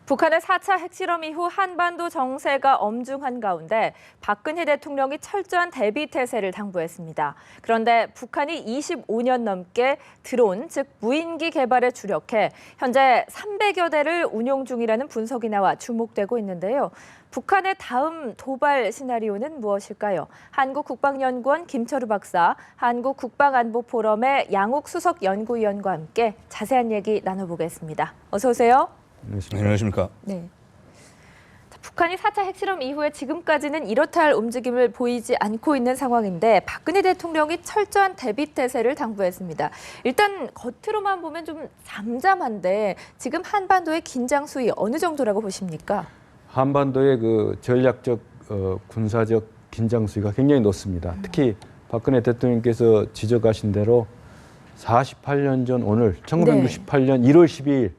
북한의 4차 핵실험 이후 한반도 정세가 엄중한 가운데 박근혜 대통령이 철저한 대비 태세를 당부했습니다. 그런데 북한이 25년 넘게 드론, 즉 무인기 개발에 주력해 현재 300여 대를 운용 중이라는 분석이 나와 주목되고 있는데요. 북한의 다음 도발 시나리오는 무엇일까요? 한국국방연구원 김철우 박사, 한국국방안보포럼의 양욱 수석연구위원과 함께 자세한 얘기 나눠보겠습니다. 어서 오세요. 안녕하십니까. 네. 북한이 4차 핵실험 이후에 지금까지는 이렇다 할 움직임을 보이지 않고 있는 상황인데 박근혜 대통령이 철저한 대비 태세를 당부했습니다. 일단 겉으로만 보면 좀 잠잠한데 지금 한반도의 긴장 수위 어느 정도라고 보십니까? 한반도의 그 전략적 군사적 긴장 수위가 굉장히 높습니다. 특히 박근혜 대통령께서 지적하신 대로 48년 전 오늘 1968년 1월 12일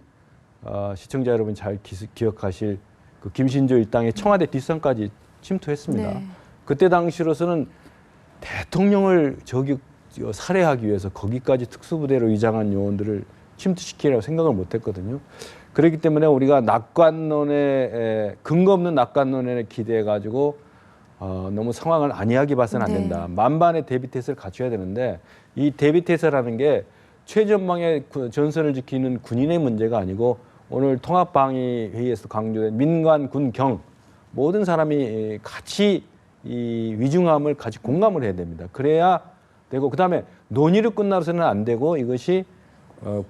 시청자 여러분 잘 기억하실 그 김신조 일당의 청와대 뒷산까지 침투했습니다. 네. 그때 당시로서는 대통령을 살해하기 위해서 거기까지 특수부대로 위장한 요원들을 침투시키라고 생각을 못했거든요. 그렇기 때문에 우리가 근거 없는 낙관론에 기대해가지고 너무 상황을 안이하게 봐서는 안 된다. 만반의 대비태세를 갖춰야 되는데 이 대비태세라는 게 최전방의 전선을 지키는 군인의 문제가 아니고 오늘 통합방위회의에서 강조된 민관, 군, 경 모든 사람이 같이 이 위중함을 같이 공감을 해야 됩니다. 그래야 되고 그다음에 논의로 끝나서는 안 되고 이것이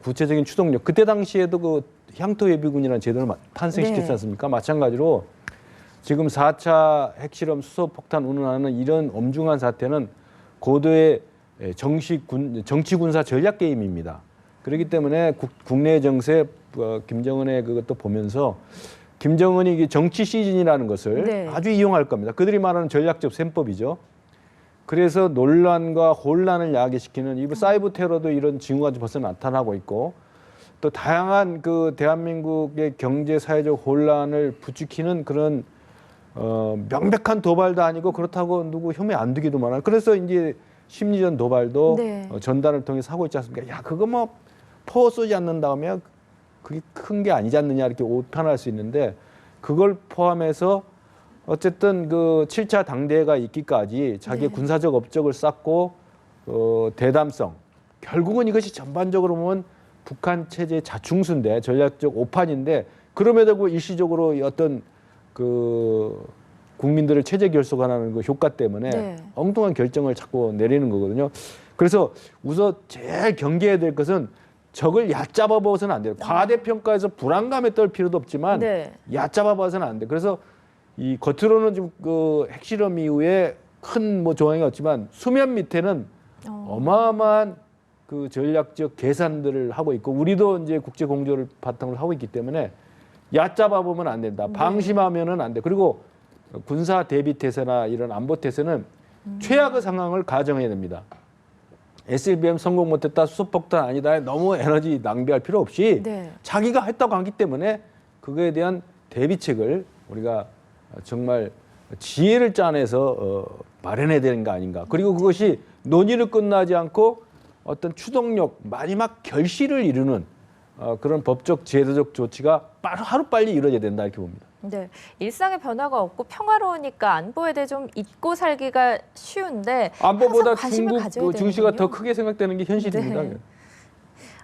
구체적인 추동력. 그때 당시에도 그 향토예비군이라는 제도를 탄생시켰지 않습니까? 마찬가지로 지금 4차 핵실험 수소폭탄 운운하는 이런 엄중한 사태는 고도의 정치군사 전략 게임입니다. 그렇기 때문에 국내 정세 김정은의 그것도 보면서 김정은이 정치 시즌이라는 것을 아주 이용할 겁니다. 그들이 말하는 전략적 셈법이죠. 그래서 논란과 혼란을 야기시키는 이 사이버 테러도 이런 징후가 벌써 나타나고 있고 또 다양한 그 대한민국의 경제 사회적 혼란을 부추기는 그런 명백한 도발도 아니고 그렇다고 누구 혐의 안 두기도 많아요. 그래서 이제 심리전 도발도 전단을 통해서 하고 있지 않습니까? 야 그거 뭐 포 쏘지 않는다 하면 그게 큰 게 아니지 않느냐 이렇게 오판할 수 있는데 그걸 포함해서 어쨌든 그 7차 당대회가 있기까지 자기의 군사적 업적을 쌓고 대담성 결국은 이것이 전반적으로 보면 북한 체제의 자충수인데 전략적 오판인데 그럼에도 불구하고 일시적으로 어떤 그 국민들을 체제 결속하는 그 효과 때문에 엉뚱한 결정을 자꾸 내리는 거거든요. 그래서 우선 제일 경계해야 될 것은 적을 얕잡아 봐서는 안 돼요. 과대평가해서 불안감에 떨 필요도 없지만 얕잡아 봐서는 안 돼. 그래서 이 겉으로는 좀 그 핵실험 이후에 큰 뭐 조항이 없지만 수면 밑에는 어마어마한 그 전략적 계산들을 하고 있고 우리도 이제 국제 공조를 바탕으로 하고 있기 때문에 얕잡아 보면 안 된다. 방심하면은 안 돼. 그리고 군사 대비 태세나 이런 안보 태세는 최악의 상황을 가정해야 됩니다. SLBM 성공 못했다, 수소폭탄 아니다, 너무 에너지 낭비할 필요 없이 자기가 했다고 하기 때문에 그거에 대한 대비책을 우리가 정말 지혜를 짜내서 마련해야 되는 거 아닌가. 그리고 그것이 논의로 끝나지 않고 어떤 추동력, 마지막 결실을 이루는 그런 법적, 제도적 조치가 하루빨리 이루어져야 된다 이렇게 봅니다. 네, 일상의 변화가 없고 평화로우니까 안보에 대해 좀 잊고 살기가 쉬운데 안보보다 중국 중시가 더 크게 생각되는 게 현실입니다.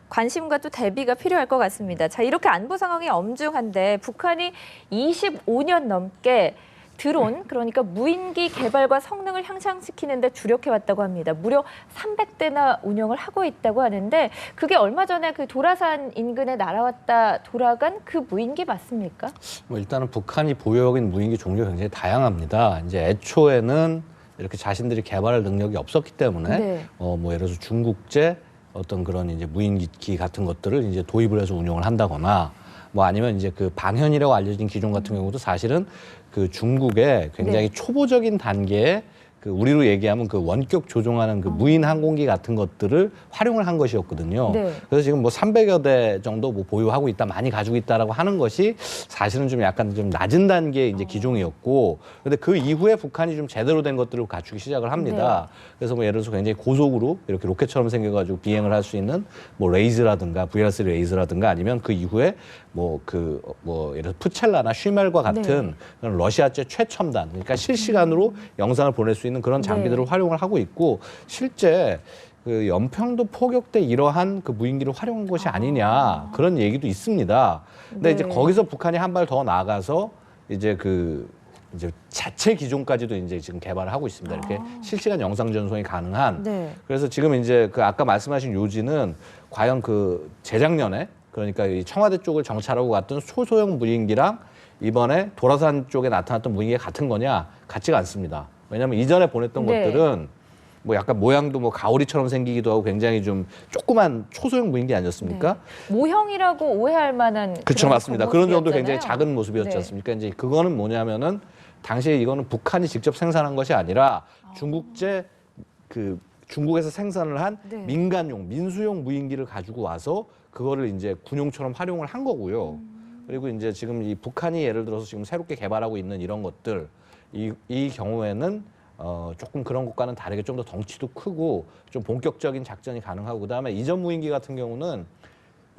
관심과 또 대비가 필요할 것 같습니다. 자, 이렇게 안보 상황이 엄중한데 북한이 25년 넘게 드론, 그러니까 무인기 개발과 성능을 향상시키는 데 주력해왔다고 합니다. 무려 300대나 운영을 하고 있다고 하는데 그게 얼마 전에 그 도라산 인근에 날아왔다 돌아간 그 무인기 맞습니까? 뭐 일단은 북한이 보유하고 있는 무인기 종류가 굉장히 다양합니다. 이제 애초에는 이렇게 자신들이 개발할 능력이 없었기 때문에 뭐 예를 들어서 중국제 어떤 그런 이제 무인기 같은 것들을 이제 도입을 해서 운영을 한다거나 뭐 아니면 이제 그 방현이라고 알려진 기종 같은 경우도 사실은 그 중국의 굉장히 초보적인 단계에 그 우리로 얘기하면 그 원격 조종하는 그 무인 항공기 같은 것들을 활용을 한 것이었거든요. 그래서 지금 뭐 300여 대 정도 뭐 보유하고 있다, 많이 가지고 있다라고 하는 것이 사실은 좀 약간 좀 낮은 단계의 이제 기종이었고, 근데 그 이후에 북한이 좀 제대로 된 것들을 갖추기 시작을 합니다. 그래서 뭐 예를 들어서 굉장히 고속으로 이렇게 로켓처럼 생겨가지고 비행을 할 수 있는 뭐 레이즈라든가 VR3 레이즈라든가 아니면 그 이후에 예를 들어 푸첼라나 쉬멜과 같은 그런 러시아제 최첨단, 그러니까 실시간으로 영상을 보낼 수 있는 그런 장비들을 활용을 하고 있고, 실제 그 연평도 포격 때 이러한 그 무인기를 활용한 것이 아니냐 그런 얘기도 있습니다. 근데 이제 거기서 북한이 한 발 더 나아가서 이제 이제 자체 기종까지도 이제 지금 개발을 하고 있습니다. 이렇게 실시간 영상 전송이 가능한. 그래서 지금 이제 그 아까 말씀하신 요지는 과연 그 재작년에, 그러니까 이 청와대 쪽을 정찰하고 갔던 소소형 무인기랑 이번에 도라산 쪽에 나타났던 무인기가 같은 거냐? 같지가 않습니다. 왜냐하면 이전에 보냈던 것들은 뭐 약간 모양도 뭐 가오리처럼 생기기도 하고 굉장히 좀 조그만 초소형 무인기 아니었습니까? 모형이라고 오해할 만한. 그렇죠, 맞습니다. 그런 정도 굉장히 모습이었잖아요. 작은 모습이었지 않습니까? 이제 그거는 뭐냐면은 당시에 이거는 북한이 직접 생산한 것이 아니라 중국에서 생산을 한 민간용, 민수용 무인기를 가지고 와서 그거를 이제 군용처럼 활용을 한 거고요. 그리고 이제 지금 이 북한이 예를 들어서 지금 새롭게 개발하고 있는 이런 것들, 이 경우에는 조금 그런 것과는 다르게 좀 더 덩치도 크고 좀 본격적인 작전이 가능하고, 그다음에 이전 무인기 같은 경우는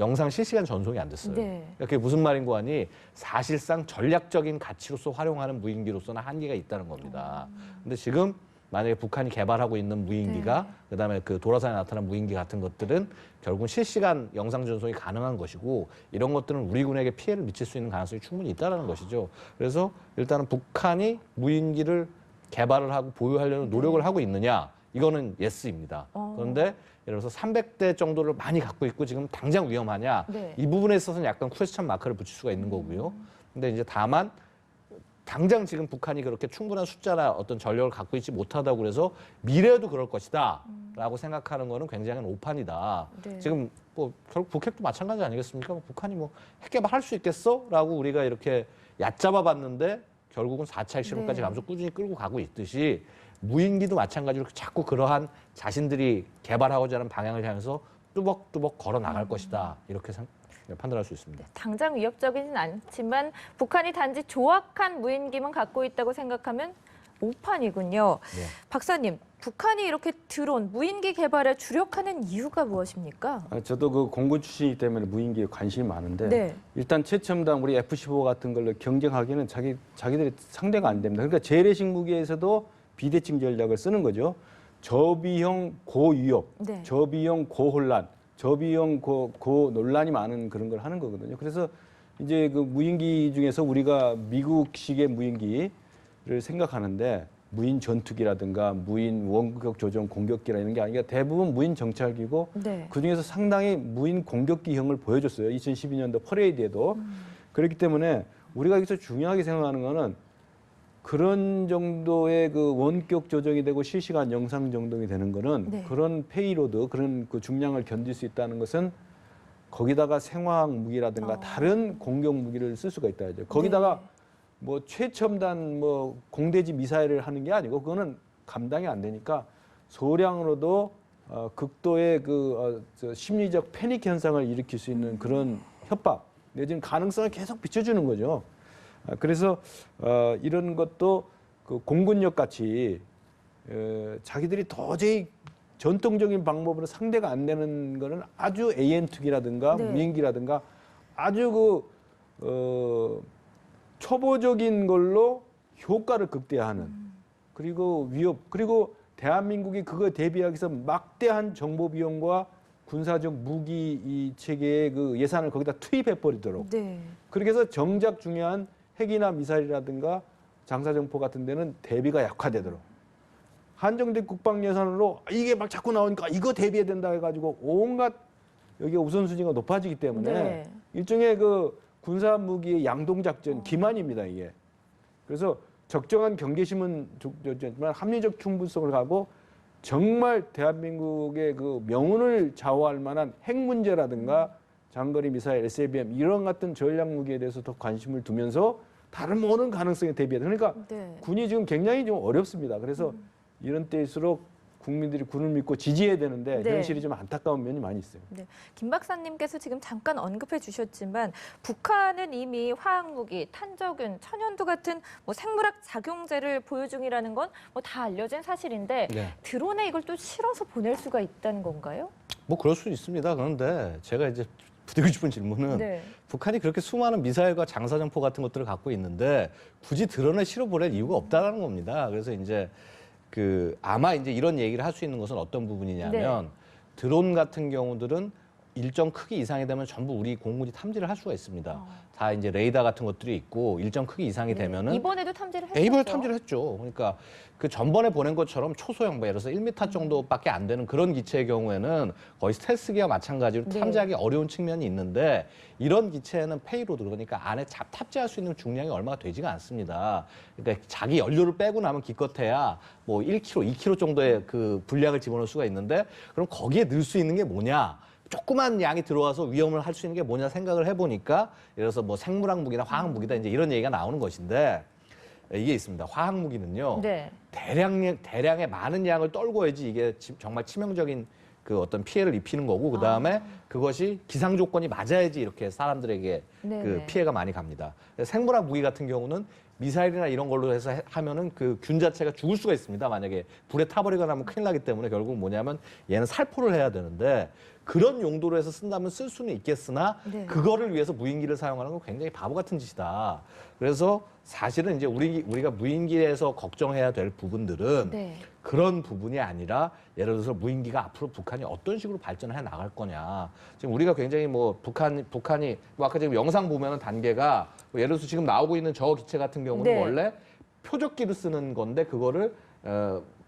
영상 실시간 전송이 안 됐어요. 그게 무슨 말인고 하니 사실상 전략적인 가치로서 활용하는 무인기로서는 한계가 있다는 겁니다. 근데 지금 만약에 북한이 개발하고 있는 무인기가 그다음에 그 도라산에 나타난 무인기 같은 것들은 결국은 실시간 영상 전송이 가능한 것이고, 이런 것들은 우리 군에게 피해를 미칠 수 있는 가능성이 충분히 있다는 것이죠. 그래서 일단은 북한이 무인기를 개발을 하고 보유하려는 노력을 하고 있느냐, 이거는 예스입니다. 그런데 예를 들어서 300대 정도를 많이 갖고 있고 지금 당장 위험하냐, 이 부분에 있어서는 약간 퀘스천 마크를 붙일 수가 있는 거고요. 근데 이제 다만 당장 지금 북한이 그렇게 충분한 숫자나 어떤 전력을 갖고 있지 못하다고 그래서 미래에도 그럴 것이다 라고 생각하는 거는 굉장히 오판이다. 지금 뭐 결국 북핵도 마찬가지 아니겠습니까? 북한이 뭐 핵 개발할 수 있겠어? 라고 우리가 이렇게 얕잡아 봤는데 결국은 4차 핵실험까지 가면서 꾸준히 끌고 가고 있듯이, 무인기도 마찬가지로 자꾸 그러한 자신들이 개발하고자 하는 방향을 향해서 뚜벅뚜벅 걸어 나갈 것이다, 이렇게 판단할 수 있습니다. 당장 위협적이진 않지만 북한이 단지 조악한 무인기만 갖고 있다고 생각하면 오판이군요. 박사님, 북한이 이렇게 드론, 무인기 개발에 주력하는 이유가 무엇입니까? 저도 그 공군 출신이기 때문에 무인기에 관심이 많은데 일단 최첨단 우리 F-15 같은 걸로 경쟁하기는 자기들이 상대가 안 됩니다. 그러니까 재래식 무기에서도 비대칭 전략을 쓰는 거죠. 저비용 고위협, 저비용 고혼란, 저비용 고 논란이 많은 그런 걸 하는 거거든요. 그래서 이제 그 무인기 중에서 우리가 미국식의 무인기를 생각하는데, 무인 전투기라든가 무인 원격 조종 공격기라 이런 게 아니라 대부분 무인 정찰기고 그중에서 상당히 무인 공격기형을 보여줬어요. 2012년도 퍼레이드에도. 그렇기 때문에 우리가 여기서 중요하게 생각하는 거는 그런 정도의 그 원격 조정이 되고 실시간 영상 정동이 되는 거는 그런 페이로드, 그런 그 중량을 견딜 수 있다는 것은 거기다가 생화학 무기라든가 다른 공격 무기를 쓸 수가 있다. 거기다가 뭐 최첨단 뭐 공대지 미사일을 하는 게 아니고 그거는 감당이 안 되니까 소량으로도 극도의 심리적 패닉 현상을 일으킬 수 있는 그런 협박 내지는 가능성을 계속 비춰주는 거죠. 그래서 이런 것도 그 공군력 같이 자기들이 도저히 전통적인 방법으로 상대가 안 되는 거는 아주 AN2기라든가 무인기라든가 아주 초보적인 걸로 효과를 극대화하는, 그리고 위협, 그리고 대한민국이 그거 대비하기 위해서 막대한 정보 비용과 군사적 무기 이 체계의 그 예산을 거기다 투입해 버리도록. 그렇게 해서 정작 중요한 핵이나 미사일이라든가 장사정포 같은 데는 대비가 약화되도록. 한정된 국방 예산으로 이게 막 자꾸 나오니까 이거 대비해야 된다 해가지고 온갖 여기가 우선순위가 높아지기 때문에 일종의 그 군사 무기의 양동작전 기만입니다, 이게. 그래서 적정한 경계심은 좋지만 합리적 충분성을 가고 정말 대한민국의 그 명운을 좌우할 만한 핵 문제라든가 장거리 미사일, SLBM 이런 같은 전략 무기에 대해서 더 관심을 두면서 다른 모든 가능성에 대비해야 돼. 그러니까 군이 지금 굉장히 좀 어렵습니다. 그래서 이런 때일수록 국민들이 군을 믿고 지지해야 되는데 현실이 좀 안타까운 면이 많이 있어요. 김 박사님께서 지금 잠깐 언급해 주셨지만 북한은 이미 화학무기, 탄저균, 천연두 같은 뭐 생물학 작용제를 보유 중이라는 건 뭐 다 알려진 사실인데 드론에 이걸 또 실어서 보낼 수가 있다는 건가요? 뭐 그럴 수 있습니다. 그런데 제가 이제 드리고 싶은 질문은 네. 북한이 그렇게 수많은 미사일과 장사정포 같은 것들을 갖고 있는데 굳이 드론에 실어보낼 이유가 없다는 겁니다. 그래서 이제 아마 이제 이런 얘기를 할 수 있는 것은 어떤 부분이냐면 드론 같은 경우들은 일정 크기 이상이 되면 전부 우리 공군이 탐지를 할 수가 있습니다. 다 이제 레이더 같은 것들이 있고 일정 크기 이상이 되면은 이번에도 탐지를 했었죠. 이번에 탐지를 했죠. 그러니까 그 전번에 보낸 것처럼 초소형, 예를 들어서 1m 정도밖에 안 되는 그런 기체의 경우에는 거의 스텔스기와 마찬가지로 네. 탐지하기 어려운 측면이 있는데 이런 기체는 페이로드, 그러니까 안에 탑재할 수 있는 중량이 얼마가 되지가 않습니다. 그러니까 자기 연료를 빼고 나면 기껏해야 뭐 1kg, 2kg 정도의 그 분량을 집어넣을 수가 있는데 그럼 거기에 넣을 수 있는 게 뭐냐? 조그만 양이 들어와서 위험을 할 수 있는 게 뭐냐 생각을 해보니까 예를 들어서 뭐 생물학 무기나 화학 무기다 이제 이런 얘기가 나오는 것인데 이게 있습니다. 화학 무기는요. 네. 대량의 많은 양을 떨궈야지 이게 정말 치명적인 그 어떤 피해를 입히는 거고 그다음에 그것이 기상 조건이 맞아야지 이렇게 사람들에게 그 네네. 피해가 많이 갑니다. 생물학 무기 같은 경우는 미사일이나 이런 걸로 해서 하면은 그 균 자체가 죽을 수가 있습니다. 만약에 불에 타버리거나 하면 큰일 나기 때문에 결국 뭐냐면 얘는 살포를 해야 되는데 그런 용도로 해서 쓴다면 쓸 수는 있겠으나 네. 그거를 위해서 무인기를 사용하는 건 굉장히 바보 같은 짓이다. 그래서 사실은 이제 우리가 무인기에서 걱정해야 될 부분들은 네. 그런 부분이 아니라 예를 들어서 무인기가 앞으로 북한이 어떤 식으로 발전해 나갈 거냐. 지금 우리가 굉장히 뭐 북한이 뭐 아까 지금 영상 보면은 단계가 뭐 예를 들어서 지금 나오고 있는 저 기체 같은 경우는 네. 원래 표적기를 쓰는 건데 그거를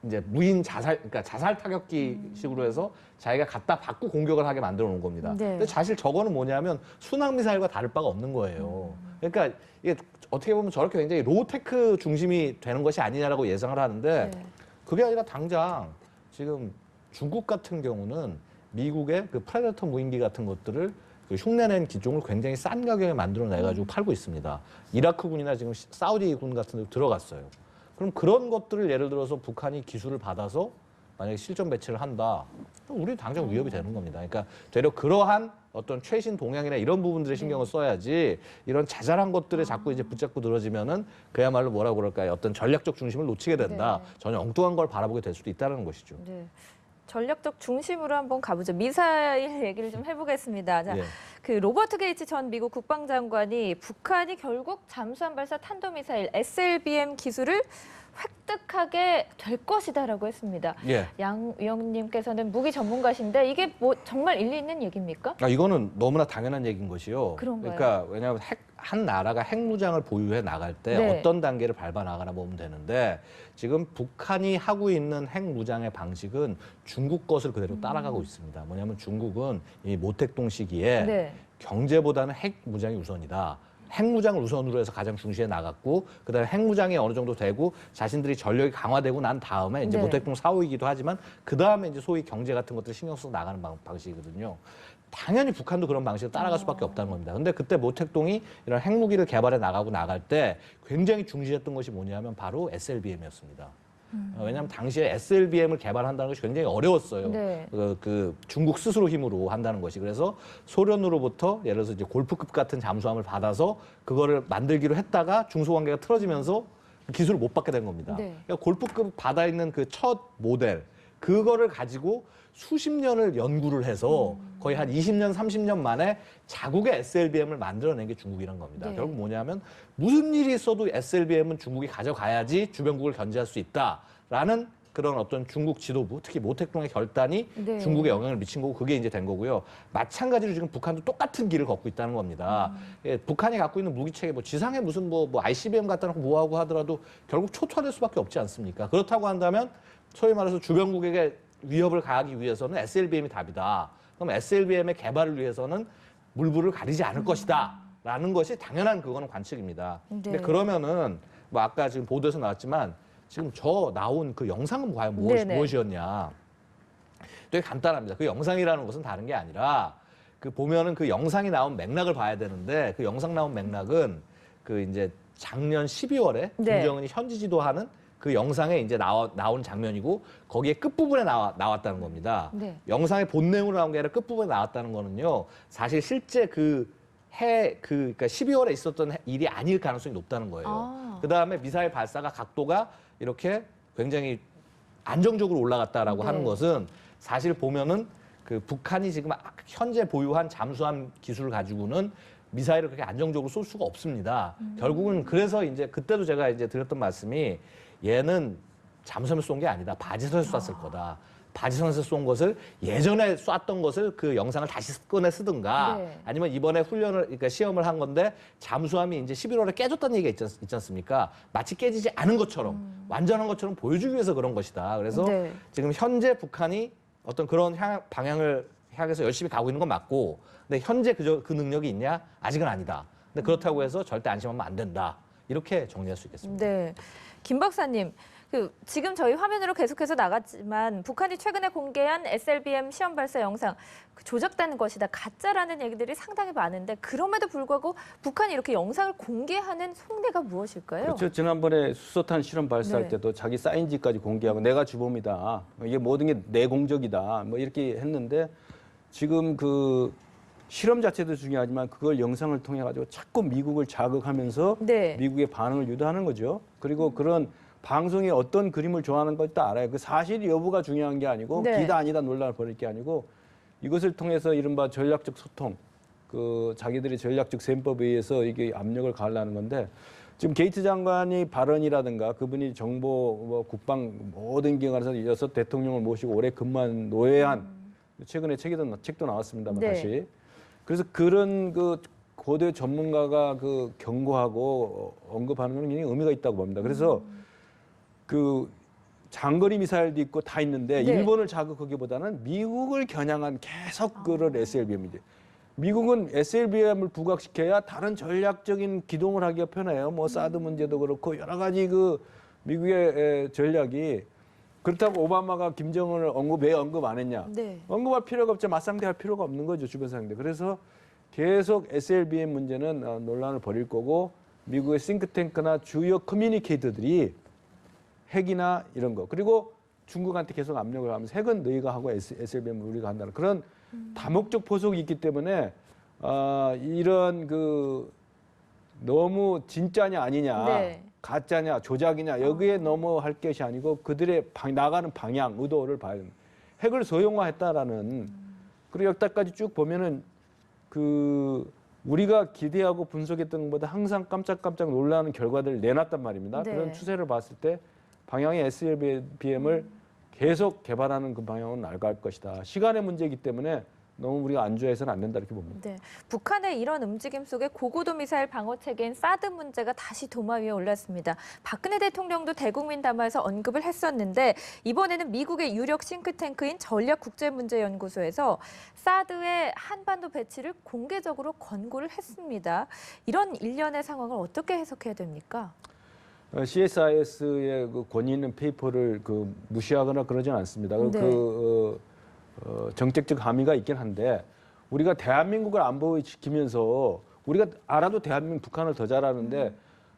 이제 무인 그러니까 자살 타격기식으로 해서 자기가 갖다 받고 공격을 하게 만들어 놓은 겁니다. 네. 근데 사실 저거는 뭐냐면 순항 미사일과 다를 바가 없는 거예요. 그러니까 이게 어떻게 보면 저렇게 굉장히 로우테크 중심이 되는 것이 아니냐라고 예상을 하는데 네. 그게 아니라 당장 지금 중국 같은 경우는 미국의 그 프레데터 무인기 같은 것들을 그 흉내낸 기종을 굉장히 싼 가격에 만들어내가지고 팔고 있습니다. 이라크군이나 지금 사우디군 같은 데 들어갔어요. 그럼 그런 것들을 예를 들어서 북한이 기술을 받아서 만약에 실전 배치를 한다. 그럼 우리 당장 위협이 되는 겁니다. 그러니까 되려 그러한 어떤 최신 동향이나 이런 부분들에 신경을 써야지 이런 자잘한 것들에 자꾸 이제 붙잡고 늘어지면은 그야말로 뭐라고 그럴까요? 어떤 전략적 중심을 놓치게 된다. 네. 전혀 엉뚱한 걸 바라보게 될 수도 있다는 것이죠. 네. 전략적 중심으로 한번 가보죠. 미사일 얘기를 좀 해보겠습니다. 자, 예. 그 로버트 게이츠 전 미국 국방장관이 북한이 결국 잠수함 발사 탄도미사일 SLBM 기술을 획득하게 될 것이다라고 했습니다. 예. 양 위원님께서는 무기 전문가신데 이게 뭐 정말 일리 있는 얘기입니까? 이거는 너무나 당연한 얘기인 것이요. 그런가요? 그러니까 왜냐하면 한 나라가 핵무장을 보유해 나갈 때 네. 어떤 단계를 밟아 나가나 보면 되는데 지금 북한이 하고 있는 핵무장의 방식은 중국 것을 그대로 따라가고 있습니다. 뭐냐면 중국은 이 모택동 시기에 네. 경제보다는 핵무장이 우선이다. 핵무장을 우선으로 해서 가장 중시해 나갔고 그다음에 핵무장이 어느 정도 되고 자신들이 전력이 강화되고 난 다음에 이제 네. 모택동 사후이기도 하지만 그 다음에 이제 소위 경제 같은 것들을 신경 써서 나가는 방식이거든요. 당연히 북한도 그런 방식을 따라갈 수밖에 없다는 겁니다. 근데 그때 모택동이 이런 핵무기를 개발해 나갈 때 굉장히 중시했던 것이 뭐냐면 바로 SLBM이었습니다. 왜냐하면 당시에 SLBM을 개발한다는 것이 굉장히 어려웠어요. 네. 그 중국 스스로 힘으로 한다는 것이. 그래서 소련으로부터 예를 들어서 이제 골프급 같은 잠수함을 받아서 그거를 만들기로 했다가 중소관계가 틀어지면서 기술을 못 받게 된 겁니다. 네. 그러니까 골프급 받아 있는 그 첫 모델 그거를 가지고 수십 년을 연구를 해서 거의 한 20년, 30년 만에 자국의 SLBM을 만들어낸 게 중국이란 겁니다. 네. 결국 뭐냐면 무슨 일이 있어도 SLBM은 중국이 가져가야지 주변국을 견제할 수 있다라는 그런 어떤 중국 지도부, 특히 모택동의 결단이 네. 중국에 영향을 미친 거고 그게 이제 된 거고요. 마찬가지로 지금 북한도 똑같은 길을 걷고 있다는 겁니다. 예, 북한이 갖고 있는 무기체계, 뭐 지상에 무슨 뭐 ICBM 갖다 놓고 뭐하고 하더라도 결국 초토화될 수밖에 없지 않습니까? 그렇다고 한다면 소위 말해서 주변국에게 위협을 가하기 위해서는 SLBM이 답이다. 그럼 SLBM의 개발을 위해서는 물불을 가리지 않을 것이다. 라는 것이 당연한 그거는 관측입니다. 근데 네. 그러면은 뭐 아까 지금 보도에서 나왔지만 지금 저 나온 그 영상은 과연 네네. 무엇이었냐. 되게 간단합니다. 그 영상이라는 것은 다른 게 아니라 그 보면은 그 영상이 나온 맥락을 봐야 되는데 그 영상 나온 맥락은 그 이제 작년 12월에 네. 김정은이 현지 지도하는 그 영상에 이제 나온 장면이고 거기에 끝부분에 나왔다는 겁니다. 네. 영상의 본 내용으로 나온 게 아니라 끝부분에 나왔다는 거는요. 사실 실제 그러니까 12월에 있었던 일이 아닐 가능성이 높다는 거예요. 아. 그 다음에 미사일 발사가 각도가 이렇게 굉장히 안정적으로 올라갔다라고 네. 하는 것은 사실 보면은 그 북한이 지금 현재 보유한 잠수함 기술을 가지고는 미사일을 그렇게 안정적으로 쏠 수가 없습니다. 결국은 그래서 이제 그때도 제가 이제 드렸던 말씀이 얘는 잠수함에 쏜 게 아니다. 바지선에서 쐈을 거다. 바지선에서 쏜 것을 예전에 쐈던 것을 그 영상을 다시 꺼내 쓰든가 네. 아니면 이번에 훈련을 그러니까 시험을 한 건데 잠수함이 이제 11월에 깨졌다는 얘기가 있지 않습니까? 마치 깨지지 않은 것처럼 완전한 것처럼 보여주기 위해서 그런 것이다. 그래서 네. 지금 현재 북한이 어떤 그런 방향을 향해서 열심히 가고 있는 건 맞고 근데 현재 그 능력이 있냐? 아직은 아니다. 근데 그렇다고 해서 절대 안심하면 안 된다. 이렇게 정리할 수 있겠습니다. 네. 김 박사님, 지금 저희 화면으로 계속해서 나갔지만 북한이 최근에 공개한 SLBM 시험 발사 영상 조작된 것이다, 가짜라는 얘기들이 상당히 많은데 그럼에도 불구하고 북한이 이렇게 영상을 공개하는 속내가 무엇일까요? 그렇죠. 지난번에 수소탄 실험 발사할 네. 때도 자기 사인지까지 공개하고 내가 주범이다. 이게 모든 게 내 공적이다. 뭐 이렇게 했는데 지금 그 실험 자체도 중요하지만 그걸 영상을 통해 가지고 자꾸 미국을 자극하면서 네. 미국의 반응을 유도하는 거죠. 그리고 그런 방송이 어떤 그림을 좋아하는 것도 알아요. 그 사실 여부가 중요한 게 아니고 네. 기다 아니다 논란을 벌일 게 아니고 이것을 통해서 이른바 전략적 소통, 그 자기들의 전략적 셈법에 의해서 이게 압력을 가하려는 건데 지금 게이트 장관이 발언이라든가 그분이 정보, 뭐 국방 모든 기관에서 6 대통령을 모시고 오래 근무한 노회한 최근에 책도 나왔습니다만 네. 다시 그래서 그런 그 고대 전문가가 그 경고하고 언급하는 건 굉장히 의미가 있다고 봅니다. 그래서 그 장거리 미사일도 있고 다 있는데 네. 일본을 자극하기보다는 미국을 겨냥한 계속 그런 SLBM이죠. 미국은 SLBM을 부각시켜야 다른 전략적인 기동을 하기가 편해요. 뭐 사드 문제도 그렇고 여러 가지 그 미국의 전략이 그렇다고 오바마가 김정은을 왜 언급 안 했냐? 네. 언급할 필요가 없죠. 맞상대할 필요가 없는 거죠. 주변 상대. 그래서 계속 SLBM 문제는 논란을 벌일 거고 미국의 싱크탱크나 주요 커뮤니케이터들이 핵이나 이런 거 그리고 중국한테 계속 압력을 하면서 핵은 너희가 하고 SLBM은 우리가 한다는 그런 다목적 포석이 있기 때문에 이런 그 너무 진짜냐 아니냐 네. 가짜냐 조작이냐 여기에 너무 할 것이 아니고 그들의 나가는 방향 의도를 봐야 됩니다. 핵을 소형화했다라는 그리고 여기까지 쭉 보면은 그 우리가 기대하고 분석했던 것보다 항상 깜짝깜짝 놀라는 결과들을 내놨단 말입니다. 네. 그런 추세를 봤을 때 방향의 SLBM을 계속 개발하는 그 방향으로 나갈 것이다. 시간의 문제이기 때문에 너무 우리가 안주해서는 안 된다 이렇게 봅니다. 네. 북한의 이런 움직임 속에 고고도 미사일 방어 체계인 사드 문제가 다시 도마 위에 올랐습니다. 박근혜 대통령도 대국민 담화에서 언급을 했었는데 이번에는 미국의 유력 싱크탱크인 전략국제문제연구소에서 사드의 한반도 배치를 공개적으로 권고를 했습니다. 이런 일련의 상황을 어떻게 해석해야 됩니까? CSIS의 그 권위 있는 페이퍼를 그 무시하거나 그러진 않습니다. 네. 정책적 함의가 있긴 한데 우리가 대한민국을 안보에 지키면서 우리가 알아도 대한민국 북한을 더 잘하는데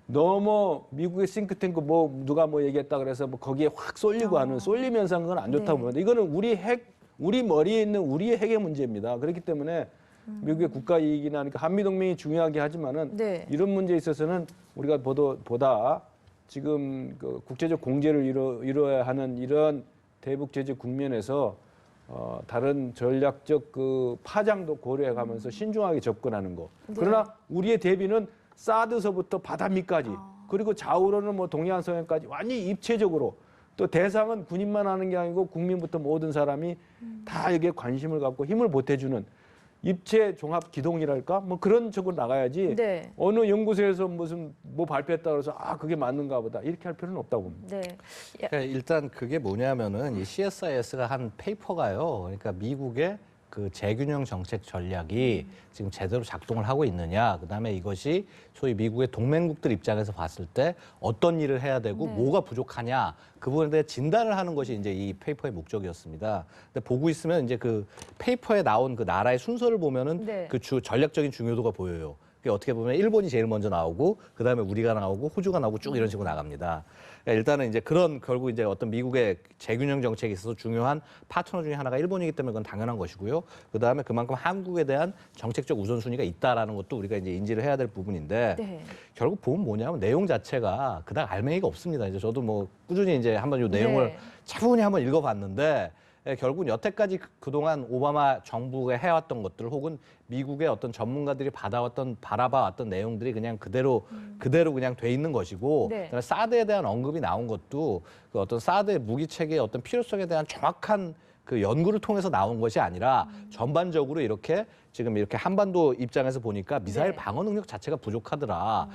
너무 미국의 싱크탱크 뭐 누가 뭐 얘기했다 그래서 뭐 거기에 확 쏠리고 하는 쏠림 현상은 그건 안 좋다고 네. 봅니다. 이거는 우리 머리에 있는 우리의 핵의 문제입니다. 그렇기 때문에 미국의 국가 이익이나 그러니까 한미 동맹이 중요하게 하지만은 네. 이런 문제에 있어서는 우리가 보다 지금 그 국제적 공제를 이루어야 하는 이런 대북 제재 국면에서 다른 전략적 그 파장도 고려해가면서 신중하게 접근하는 거. 네. 그러나 우리의 대비는 사드서부터 바다 밑까지 그리고 좌우로는 뭐 동해안 서해안까지 완전히 입체적으로 또 대상은 군인만 하는 게 아니고 국민부터 모든 사람이 다 여기에 관심을 갖고 힘을 보태주는 입체 종합 기동이랄까 뭐 그런 쪽으로 나가야지 네. 어느 연구소에서 무슨 뭐 발표했다 그래서 그게 맞는가 보다 이렇게 할 필요는 없다고 봅니다. 네. 그러니까 일단 그게 뭐냐면은 이 CSIS가 한 페이퍼가요. 그러니까 미국의 그 재균형 정책 전략이 지금 제대로 작동을 하고 있느냐, 그다음에 이것이 소위 미국의 동맹국들 입장에서 봤을 때 어떤 일을 해야 되고 네. 뭐가 부족하냐 그 부분에 대해 진단을 하는 것이 이제 이 페이퍼의 목적이었습니다. 근데 보고 있으면 이제 그 페이퍼에 나온 그 나라의 순서를 보면은 네. 그 전략적인 중요도가 보여요. 그게 어떻게 보면 일본이 제일 먼저 나오고 그다음에 우리가 나오고 호주가 나오고 쭉 이런 식으로 나갑니다. 그러니까 일단은 이제 그런 결국 이제 어떤 미국의 재균형 정책에 있어서 중요한 파트너 중에 하나가 일본이기 때문에 그건 당연한 것이고요. 그다음에 그만큼 한국에 대한 정책적 우선순위가 있다라는 것도 우리가 이제 인지를 해야 될 부분인데 네. 결국 보면 뭐냐면 내용 자체가 그닥 알맹이가 없습니다. 이제 저도 뭐 꾸준히 이제 한번 이 내용을 네. 차분히 한번 읽어봤는데 결국은 여태까지 그동안 오바마 정부가 해왔던 것들 혹은 미국의 어떤 전문가들이 바라봐왔던 내용들이 그냥 그대로 그냥 돼 있는 것이고 네. 그다음에 사드에 대한 언급이 나온 것도 그 어떤 사드의 무기 체계의 어떤 필요성에 대한 정확한 그 연구를 통해서 나온 것이 아니라 전반적으로 이렇게 지금 이렇게 한반도 입장에서 보니까 미사일 네. 방어 능력 자체가 부족하더라.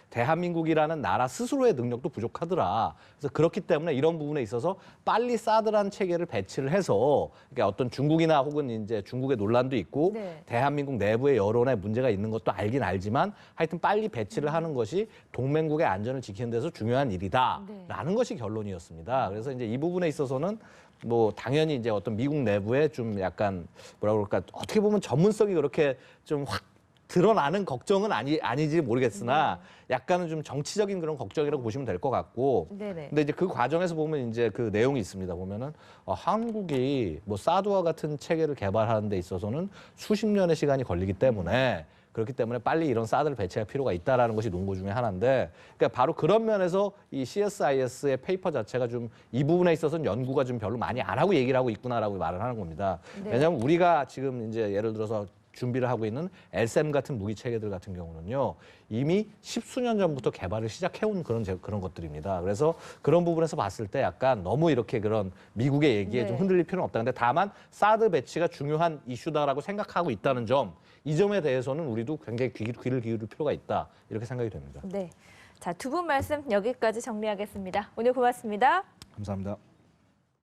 대한민국이라는 나라 스스로의 능력도 부족하더라. 그래서 그렇기 때문에 이런 부분에 있어서 빨리 사드라는 체계를 배치를 해서 그러니까 어떤 중국이나 혹은 이제 중국의 논란도 있고 네. 대한민국 내부의 여론에 문제가 있는 것도 알긴 알지만 하여튼 빨리 배치를 하는 것이 동맹국의 안전을 지키는 데서 중요한 일이다라는 것이 결론이었습니다. 그래서 이제 이 부분에 있어서는 뭐 당연히 이제 어떤 미국 내부에 좀 약간 뭐라 그럴까 어떻게 보면 전문성이 그렇게 좀 확 드러나는 걱정은 아니지 모르겠으나 약간은 좀 정치적인 그런 걱정이라고 보시면 될 것 같고 네네. 근데 이제 그 과정에서 보면 이제 그 내용이 있습니다. 보면은 한국이 뭐 사드와 같은 체계를 개발하는 데 있어서는 수십 년의 시간이 걸리기 때문에 그렇기 때문에 빨리 이런 사드를 배치할 필요가 있다라는 것이 논거 중에 하나인데, 그러니까 바로 그런 면에서 이 CSIS의 페이퍼 자체가 좀 이 부분에 있어서는 연구가 좀 별로 많이 안 하고 얘기를 하고 있구나라고 말을 하는 겁니다. 네. 왜냐하면 우리가 지금 이제 예를 들어서 준비를 하고 있는 LSM 같은 무기 체계들 같은 경우는요 이미 십수년 전부터 개발을 시작해온 그런 것들입니다. 그래서 그런 부분에서 봤을 때 약간 너무 이렇게 그런 미국의 얘기에 네. 좀 흔들릴 필요는 없다. 근데 다만 사드 배치가 중요한 이슈다라고 생각하고 있다는 점, 이 점에 대해서는 우리도 굉장히 귀를 기울일 필요가 있다 이렇게 생각이 됩니다. 네. 자, 두 분 말씀 여기까지 정리하겠습니다. 오늘 고맙습니다. 감사합니다.